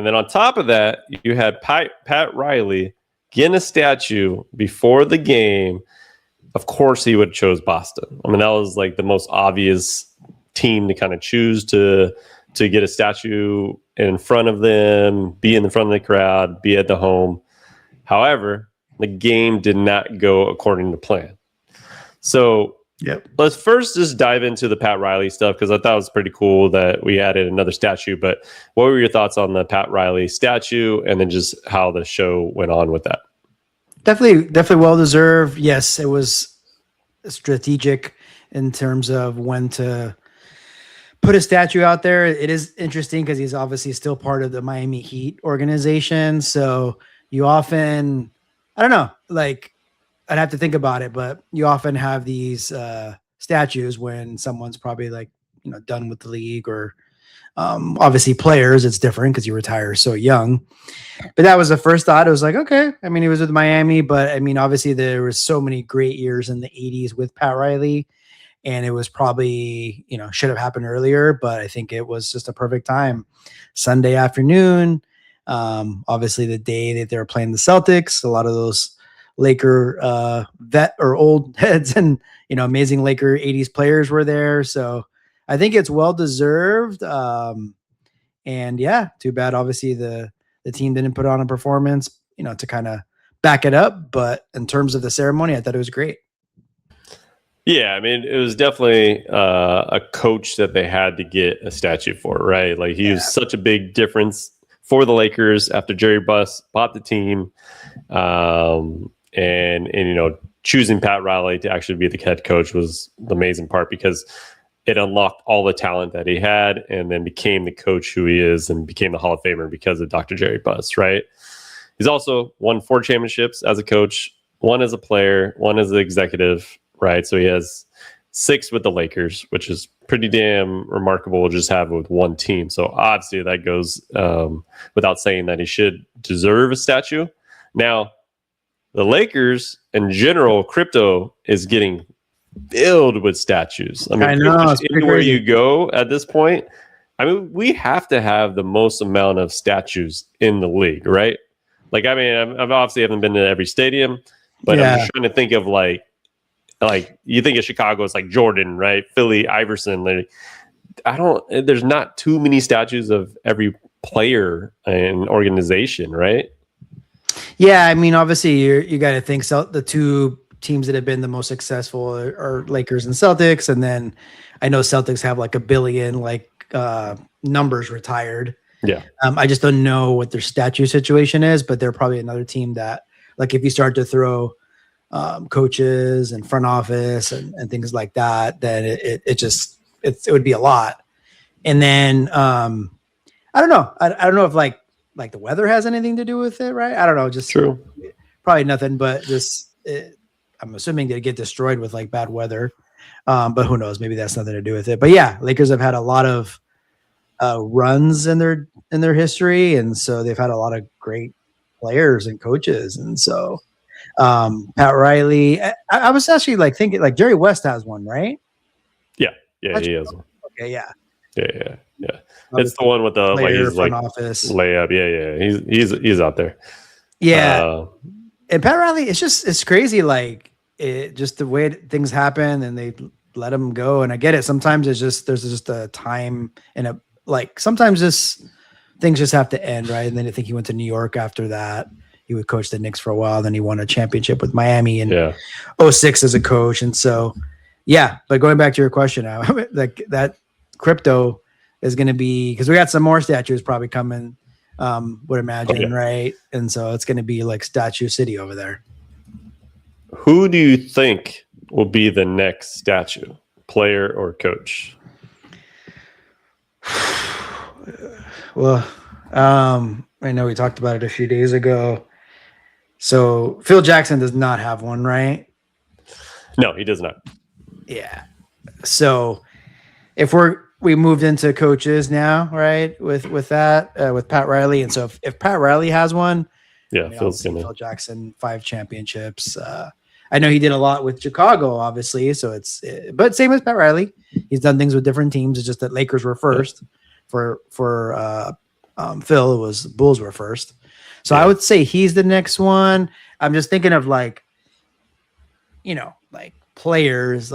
And then on top of that, you had Pat Riley getting a statue before the game. Of course, he would have chose Boston. I mean, that was like the most obvious team to kind of choose to get a statue in front of them, be in the front of the crowd, be at the home. However, the game did not go according to plan. So let's first just dive into the Pat Riley stuff, because I thought it was pretty cool that we added another statue. But what were your thoughts on the Pat Riley statue, and then just how the show went on with that? Definitely well deserved. Yes, it was strategic in terms of when to put a statue out there. It is interesting because he's obviously still part of the Miami Heat organization. So you often, I don't know, like, I'd have to think about it, but you often have these statues when someone's probably like, done with the league, or obviously players, it's different because you retire so young. But that was the first thought. It was like, okay. I mean, he was with Miami, but I mean, obviously there was so many great years in the 80s with Pat Riley, and it was probably, should have happened earlier, but I think it was just a perfect time. Sunday afternoon, obviously the day that they were playing the Celtics, a lot of those Laker vet or old heads and amazing Laker 80s players were there. So I think it's well deserved. And yeah, too bad obviously the team didn't put on a performance, to kind of back it up. But in terms of the ceremony, I thought it was great. Yeah, I mean, it was definitely a coach that they had to get a statue for, right? Like, he was such a big difference for the Lakers after Jerry Buss bought the team. And choosing Pat Riley to actually be the head coach was the amazing part, because it unlocked all the talent that he had, and then became the coach who he is, and became the Hall of Famer because of Dr. Jerry Buss, right? He's also won 4 championships as a coach, 1 as a player, 1 as an executive, right? So he has 6 with the Lakers, which is pretty damn remarkable to just have with one team. So obviously that goes without saying that he should deserve a statue. Now, the Lakers in general, crypto is getting filled with statues. I mean, I know, anywhere you go at this point, I mean, we have to have the most amount of statues in the league, right? Like, I mean, I've obviously haven't been to every stadium, but I'm just trying to think of like you think of Chicago, it's like Jordan, right? Philly, Iverson. There's not too many statues of every player and organization, right? Yeah, I mean, obviously you got to think the 2 teams that have been the most successful are Lakers and Celtics, and then I know Celtics have like 1 billion numbers retired. Yeah, I just don't know what their statue situation is, but they're probably another team that, like, if you start to throw coaches and front office and things like that, then it would be a lot. And then I don't know. I don't know if like the weather has anything to do with it, right? I don't know. Just true. Probably nothing, but I'm assuming they get destroyed with like bad weather. But who knows? Maybe that's nothing to do with it. But yeah, Lakers have had a lot of runs in their history, and so they've had a lot of great players and coaches, and so Pat Riley. I was actually like thinking like Jerry West has one, right? Yeah, he has one. Okay, yeah. It's the one with the he's like office layup. Yeah. He's out there. Yeah. And Pat Riley, it's crazy. Like, just the way things happen, and they let him go. And I get it. Sometimes there's just a time, and sometimes things just have to end, right? And then I think he went to New York after that. He would coach the Knicks for a while. Then he won a championship with Miami in 06 as a coach. And so, yeah. But going back to your question now, like that crypto is going to be, because we got some more statues probably coming, would imagine, right? And so it's going to be like Statue City over there. Who do you think will be the next statue, player or coach? Well, I know we talked about it a few days ago. So Phil Jackson does not have one, right? No, he does not. Yeah. So if we moved into coaches now, right? With that, with Pat Riley. And so if Pat Riley has one, Phil Jackson, 5 championships. I know he did a lot with Chicago, obviously. So but same as Pat Riley. He's done things with different teams. It's just that Lakers were first for Phil, it was Bulls were first. So Yeah. I would say he's the next one. I'm just thinking of like, like players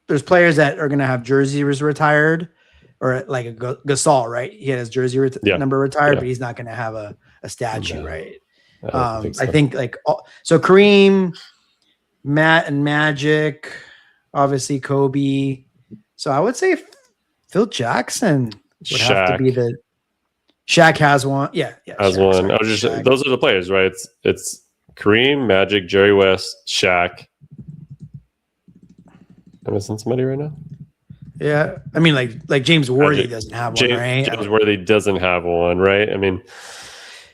there's players that are gonna have jerseys retired, or like a Gasol, right? He had his jersey number retired, but he's not gonna have a statue, right? I think like so Kareem, Matt, and Magic, obviously Kobe. So I would say Phil Jackson would have to be the. Shaq has one. Yeah, has Shaq, one. Those are the players, right? It's Kareem, Magic, Jerry West, Shaq. Am I missing somebody right now? Yeah, I mean, like James Worthy doesn't have one, right? James Worthy doesn't have one, right? I mean,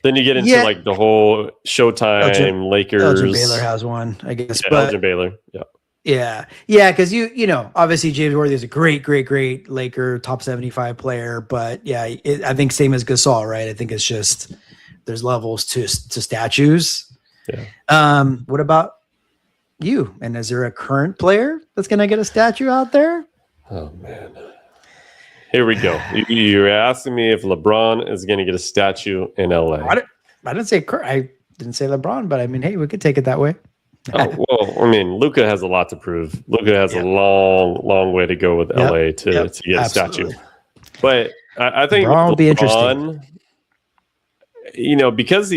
then you get into like the whole Showtime Lakers. Elgin Baylor has one, I guess. Yeah, Elgin Baylor. Yeah. Yeah, because obviously James Worthy is a great Laker, top 75 player, but yeah, I think same as Gasol, right? I think it's just there's levels to statues. Yeah. What about you? And is there a current player that's gonna get a statue out there? Oh man, here we go. You're asking me if LeBron is gonna get a statue in LA. I didn't say LeBron, but I mean, hey, we could take it that way. Oh, well, I mean, Luka has a lot to prove. Luka has a long way to go with LA to get a statue. But I think LeBron will be interesting. Because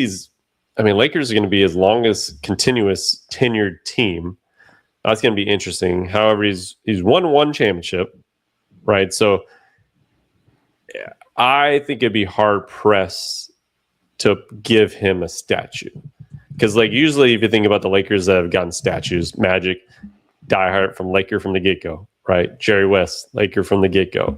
Lakers are going to be his longest continuous tenured team. That's going to be interesting. However, he's won one championship, right? So I think it'd be hard pressed to give him a statue. Because usually if you think about the Lakers that have gotten statues, Magic, diehard from Laker from the get-go, right? Jerry West, Laker from the get-go.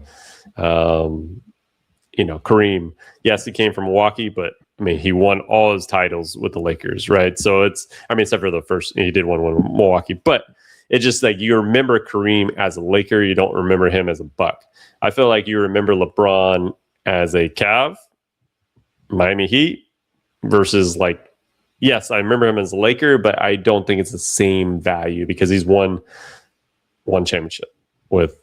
Kareem, yes, he came from Milwaukee, but he won all his titles with the Lakers, right? So except for the first, he did one with Milwaukee, but it's just like you remember Kareem as a Laker, you don't remember him as a Buck. I feel like you remember LeBron as a Cav, Miami Heat, versus yes, I remember him as a Laker, but I don't think it's the same value because he's won one championship with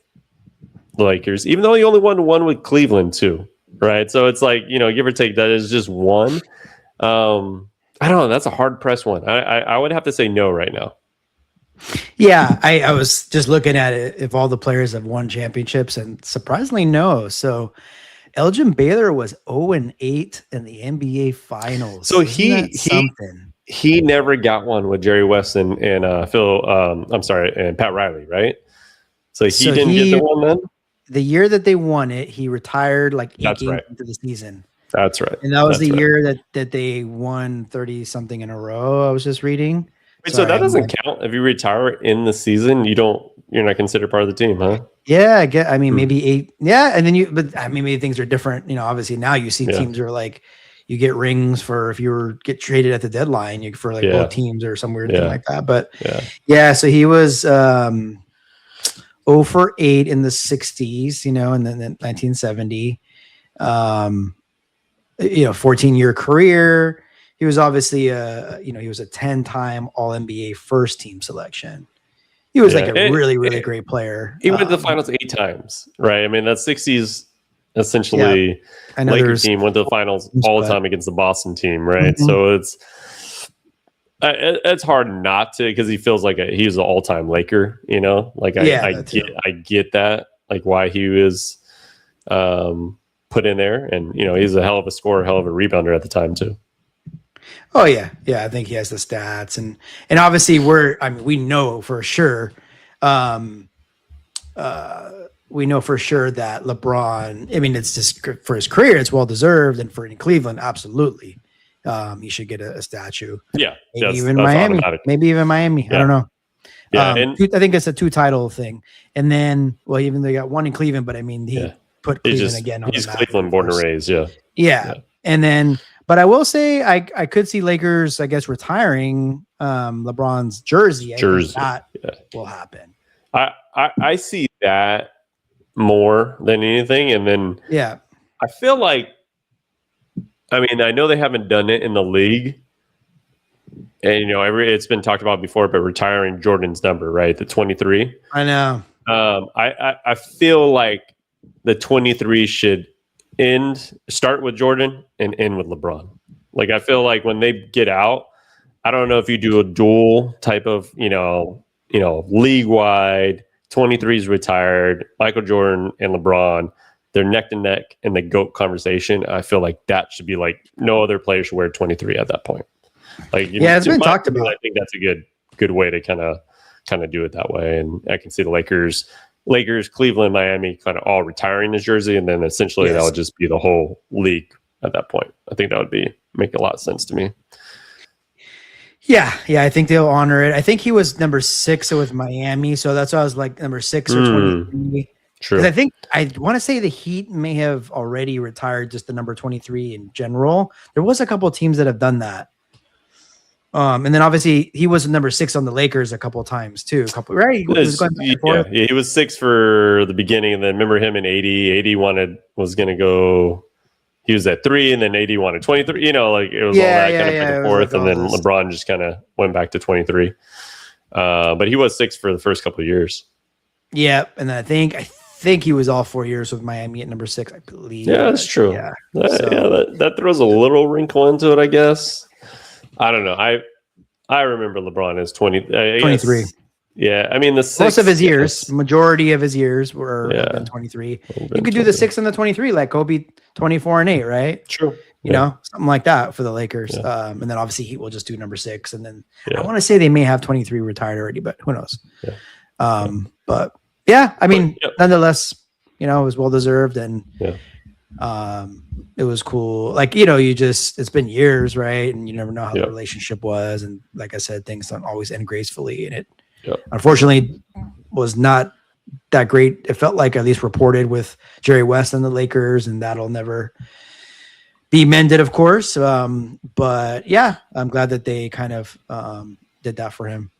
the Lakers, even though he only won one with Cleveland too, right? So it's give or take, that is just one. I don't know. That's a hard pressed one. I would have to say no right now. Yeah, I was just looking at it, if all the players have won championships, and surprisingly no. So Elgin Baylor was 0-8 in the NBA Finals. So he never got one with Jerry West and Phil. And Pat Riley, right? So he didn't get the one then. The year that they won it, he retired 8 games into the season. That's right. And that was the year that they won 30 something in a row. I was just reading. Wait, so that doesn't count if you retire in the season. You're not considered part of the team, huh? Yeah, maybe 8. Yeah, and then but maybe things are different. Obviously now you see teams are you get rings for if you get traded at the deadline, for both teams or some weird thing like that. But so he was 0 for 8 in the 60s, and then 1970. 14-year career. He was obviously he was a 10-time All-NBA first team selection. He was a really great player. He went to the finals 8 times, right? That 60s essentially Laker team went to the finals all the time against the Boston team, right? Mm-hmm. So it's hard not to, because he feels like he's an all-time Laker, I get that, why he was put in there, and he's a hell of a scorer, hell of a rebounder at the time too. Oh yeah. I think he has the stats, and obviously we know for sure, that LeBron. It's just for his career, it's well deserved, and for in Cleveland, absolutely, he should get a statue. Yeah, maybe even Miami. Yeah. I don't know. Yeah, I think it's a 2-title thing, and then even though he got one in Cleveland, but he put Cleveland again. He's Cleveland born and raised. Yeah, and then. But I will say I could see Lakers, I guess, retiring LeBron's jersey. That will happen. I see that more than anything. And then I feel like, I know they haven't done it in the league. And, it's been talked about before, but retiring Jordan's number, right? The 23. I know. I feel like the 23 should start with Jordan and end with LeBron. Like, I feel like when they get out, I don't know if you do a dual type of, league wide, 23 is retired, Michael Jordan and LeBron, they're neck to neck in the GOAT conversation. I feel like that should be like no other player should wear 23 at that point. Like, it's been talked about. I think that's a good way to kind of do it that way. And I can see the Lakers, Cleveland, Miami kind of all retiring his jersey, and then essentially that would just be the whole league at that point. I think that would make a lot of sense to me. Yeah, I think they'll honor it. I think he was number 6 with Miami, so that's why I was like number 6 or 23. True. Because I want to say the Heat may have already retired just the number 23 in general. There was a couple of teams that have done that. And then obviously he was number 6 on the Lakers a couple of times too. Right? He was going back and forth. He was 6 for the beginning, and then remember him in 80. 80 was going to go. He was at 3, and then 80 wanted 23. It was all that kind of back and forth, and then LeBron just kind of went back to 23. But he was 6 for the first couple of years. Yeah, and then I think he was all 4 years with Miami at number 6, I believe. Yeah, that's true. Yeah, that throws a little wrinkle into it, I guess. I don't know. I remember LeBron as 23. Yeah, I mean most of his years, majority of his years were 23. You could do the 6 and the 23, like Kobe, 24 and 8, right? True. You know, something like that for the Lakers. And then obviously Heat will just do number 6, and then I want to say they may have 23 retired already, but who knows? Yeah. But yeah, I mean, nonetheless, it was well deserved, and it was cool. Like, it's been years, right? And you never know how the relationship was, and like I said, things don't always end gracefully, and it unfortunately was not that great. It felt like, at least reported, with Jerry West and the Lakers, and that'll never be mended, of course. But yeah, I'm glad that they kind of did that for him.